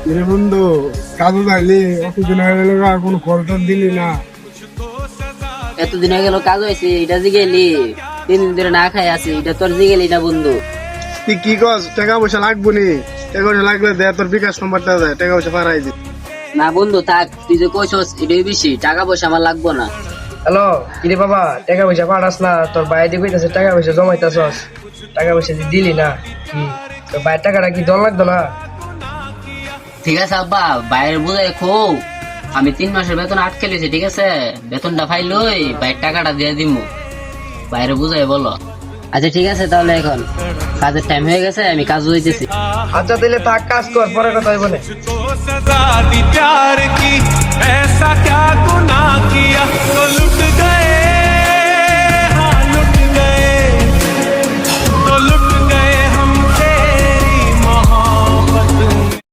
এরে বন্ধু, কাজু যাইলি অতদিন হয়ে গেল আর কোনো খরচ দিলি না। এতদিন হয়ে গেল কাজ হয়েছে, এটা জিগেলি 3 দিন ধরে না খাই আছি, এটা তোর জিগেলি না বন্ধু। তুই কি কস? টাকা পয়সা লাগবো নি? টাকা পয়সা লাগলে দে, তোর বিকাশ নম্বরটা দেয়, টাকা পয়সা পাঠাই দি। না বন্ধু থাক, তুই যে কইছস এটাই বেশি, টাকা পয়সা আমার লাগবো না। হ্যালো, কিরে বাবা, টাকা পয়সা পাঠাস না? তোর বাইরে দিয়ে কইতাছে টাকা পয়সা জমাইতাছস, টাকা পয়সা দিলি না কি? তোর বাইরের টাকাটা কি জন লাগতো না? ঠিক আছে আব্বা, বাইরের বুঝাই খুব, আমি 3 মাসের বেতন আটকে লিছি, ঠিক আছে? বেতনটা ফাইলই বাইরের টাকাটা দিয়ে দিমু, বাইরে বুঝাই বলো। আচ্ছা ঠিক আছে, তাহলে এখন কাজের টাইম হয়ে গেছে, আমি কাজ হইতেছি। আচ্ছা তাহলে থাক, কাজ কর, পরে কথা হইব না। सजा दी प्यार की, ऐसा क्या गुनाह किया तो लुट